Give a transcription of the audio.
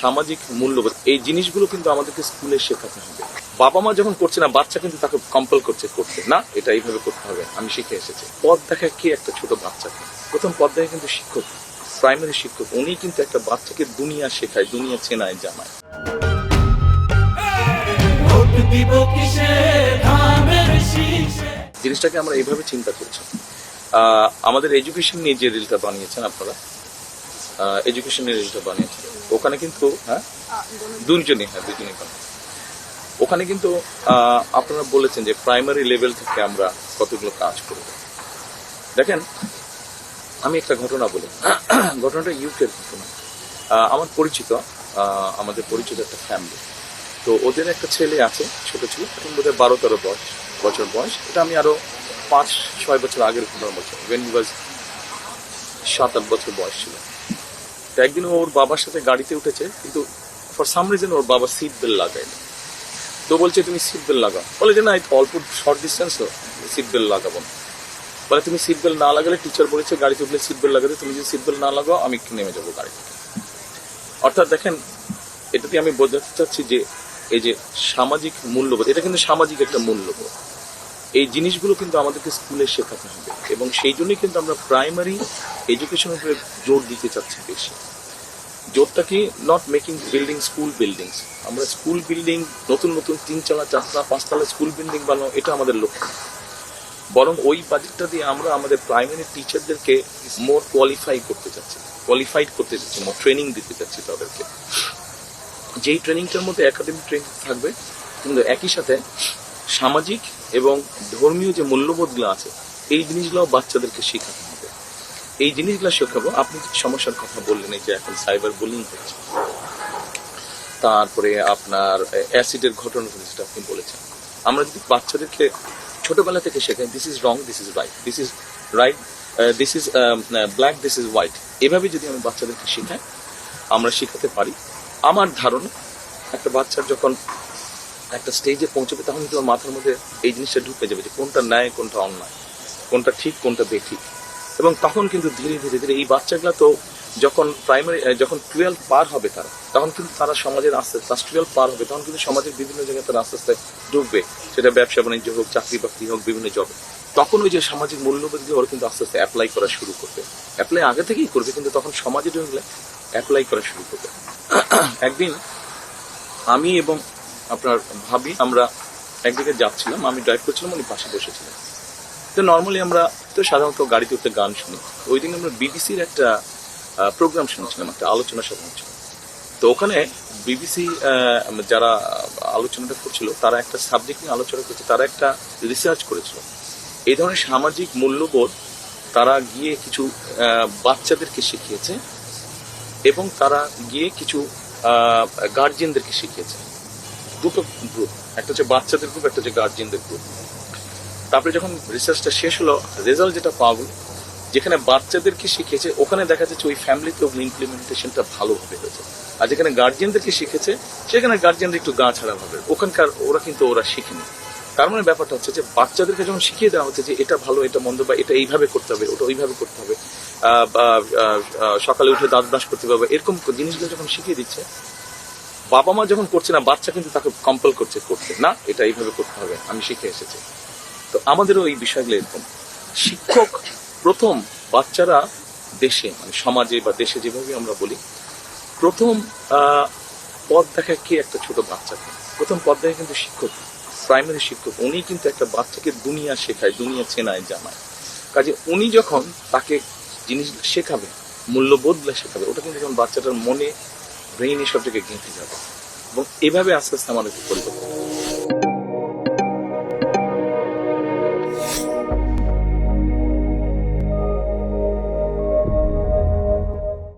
সামাজিক মূল্যবোধ এই জিনিসগুলো কিন্তু আমাদেরকে স্কুলে শেখাতে হবে। বাবা মা যখন করছে না, বাচ্চা কিন্তু তাকে কম্পেল করছে করতে, না এটা এইভাবে করতে হবে, আমি শিখে এসেছি। পথ দেখায় কে একটা ছোট বাচ্চাকে? প্রথম পথ দেখায় কিন্তু শিক্ষক, প্রাইমারি শিক্ষক, উনি কিন্তু একটা বাচ্চাকে দুনিয়া শেখায়, দুনিয়া চেনায়, জানায়। জিনিসটাকে আমরা এইভাবে চিন্তা করছি। আমাদের এডুকেশন নিয়ে যে রিলটা বানিয়েছেন আপনারা, এডুকেশনের রিলটা বানিয়েছেন, ওখানে কিন্তু দুজনই ওখানে কিন্তু আপনারা বলেছেন যে প্রাইমারি লেভেল থেকে আমরা কতগুলো কাজ করব। দেখেন, আমি একটা ঘটনা বলি, ঘটনাটা ইউকের ঘটনা। আমার পরিচিত, আমাদের পরিচিত একটা ফ্যামিলি, তো ওদের একটা ছেলে আছে, ছোট ছিল, এখন বোধহয় 12-13 বছর বয়স। এটা আমি আরো 5-6 বছর আগের ঘটনা বলছি, ওয়েন হি ওয়াজ 7-8 বছর বয়স ছিল। তো একদিন ওর বাবার সাথে গাড়িতে উঠেছে, কিন্তু ফর সাম রিজন ওর বাবা সিট বেল্ট লাগায়নি। তো বলছে তুমি সিট বেল্ট লাগাও, বলে যে না অল্প শর্ট ডিস্টেন্স তো সিট বেল্ট লাগাবো না। বলে তুমি সিট বেল্ট না লাগালে, টিচার বলেছে গাড়িতে উঠলে সিট বেল্ট লাগাতে, তুমি যদি সিট বেল্ট না লাগাও আমি নেমে যাবো গাড়ি থেকে। অর্থাৎ দেখেন, এটাতে আমি বোঝাতে চাচ্ছি যে এই যে সামাজিক মূল্যবোধ, এটা কিন্তু সামাজিক একটা মূল্যবোধ। এই জিনিসগুলো কিন্তু আমাদেরকে স্কুলে শেখাতে হবে, এবং সেই জন্যই কিন্তু আমরা প্রাইমারি এডুকেশনের উপরে জোর দিতে চাচ্ছি বেশি। জোরটা কি, not making building school buildings, আমরা স্কুল বিল্ডিং নতুন নতুন 3-4, 5 স্কুল বিল্ডিং বানানো, এটা আমাদের লক্ষ্য। বরং ওই বাজেটটা দিয়ে আমরা আমাদের প্রাইমারি টিচারদেরকে মোর কোয়ালিফাইড করতে চাচ্ছি, মোর ট্রেনিং দিতে চাচ্ছি তাদেরকে। যেই ট্রেনিংটার মধ্যে একাডেমিক ট্রেনিং থাকবে, কিন্তু একই সাথে সামাজিক এবং ধর্মীয় যে মূল্যবোধগুলো আছে, এই জিনিসগুলো বাচ্চাদেরকে শেখাতে হবে। এই জিনিসগুলো শেখাবো। আপনি সমস্যার কথা বললেন, এই যে এখন সাইবার বুলিং হচ্ছে, তারপরে আপনার অ্যাসিডের ঘটনা যেটা আপনি বলেছেন, আমরা যদি বাচ্চাদেরকে ছোটবেলা থেকে শেখাই, this is wrong, this is right, this is right, this is black, this is white, এভাবে যদি আমি বাচ্চাদেরকে শেখাই, আমরা শেখাতে পারি। আমার ধারণা, একটা বাচ্চার যখন একটা স্টেজে পৌঁছবে, তখন কিন্তু মাথার মধ্যে এই জিনিসটা ঢুকে যাবে যে কোনটা ন্যায়, কোনটা অন্যায়, কোনটা ঠিক, কোনটা বেঠিক। এবং তখন কিন্তু ধীরে ধীরে ধীরে এই বাচ্চাগুলা তো যখন যখন 12 পার হবে, তখন কিন্তু তারা সমাজের আস্তে আস্তে, ক্লাস 12 পার হবে, তখন কিন্তু সমাজের বিভিন্ন জায়গায় তারা আস্তে আস্তে ঢুকবে, সেটা ব্যবসা বাণিজ্য হোক, চাকরি বাকরি হোক, বিভিন্ন জবে। তখন ওই যে সামাজিক মূল্যবোধগুলো ওরা কিন্তু আস্তে আস্তে অ্যাপ্লাই করা শুরু করবে। অ্যাপ্লাই আগে থেকেই করবে, কিন্তু তখন সমাজে ঢুকলে অ্যাপ্লাই করা শুরু করবে। একদিন আমি এবং আপনার ভাবি, আমরা একদিকে যাচ্ছিলাম, আমি ড্রাইভ করছিলাম, উনি পাশে বসেছিলেন। তো নর্মালি আমরা তো সাধারণত গাড়িতে উঠে গান শুনি। ওই দিন আমরা বিবিসির একটা প্রোগ্রাম শুনছিলাম, একটা আলোচনা সভা হচ্ছিল। তো ওখানে বিবিসি যারা আলোচনাটা করছিল, তারা একটা সাবজেক্ট নিয়ে আলোচনা করছে, তারা একটা রিসার্চ করেছিল এই ধরনের সামাজিক মূল্যবোধ। তারা গিয়ে কিছু বাচ্চাদেরকে শিখিয়েছে, এবং তারা গিয়ে কিছু গার্জিয়ানদেরকে শিখিয়েছে। দুটো গ্রুপ, একটা হচ্ছে বাচ্চাদের গ্রুপ, একটা হচ্ছে গার্জিয়ানদের গ্রুপ। তারপরে যখন রিসার্চটা শেষ হলো, রেজাল্ট যেটা পাওয়া গেল, যেখানে বাচ্চাদেরকে শিখেছে ওখানে দেখা যাচ্ছে ওই ফ্যামিলিতে ইমপ্লিমেন্টেশনটা ভালোভাবে হয়েছে। আর যেখানে গার্জিয়ানদেরকে শিখেছে, সেখানে গার্জিয়ানদের একটু গা ছাড়া ভাবে, ওখানকার ওরা শিখেনি। তার মানে ব্যাপারটা হচ্ছে যে বাচ্চাদেরকে যখন শিখিয়ে দেওয়া হচ্ছে যে এটা ভালো, এটা মন্দ, বা এটা এইভাবে করতে হবে, ওটা ওইভাবে করতে হবে, সকালে উঠে দাঁত ব্রাশ করতে হবে, এরকম জিনিসগুলো যখন শিখিয়ে দিচ্ছে, বাবা মা যখন করছে না, বাচ্চা কিন্তু তাকে কম্পেল করছে করতে, না এটা এইভাবে করতে হবে, আমি শিখে এসেছি। তো আমাদেরও এই বিষয়গুলো এরকম। শিক্ষক প্রথম, বাচ্চারা দেশে, মানে সমাজে বা দেশে যেভাবে আমরা বলি, প্রথম পথ দেখায় কে একটা ছোট বাচ্চাকে? প্রথম পথ দেখায় কিন্তু শিক্ষক, প্রাইমারি শিক্ষক, উনি কিন্তু একটা বাচ্চাকে দুনিয়া শেখায়, দুনিয়া চেনায়, জানায়। কাজে উনি যখন তাকে জিনিসগুলো শেখাবে, মূল্যবোধগুলো শেখাবে, ওটা কিন্তু যখন বাচ্চাটার মনে, ব্রেইন, এসব জায়গায় গেঁথে যাবে, এবং এভাবে আস্তে আস্তে আমাদেরকে পরিবর্তন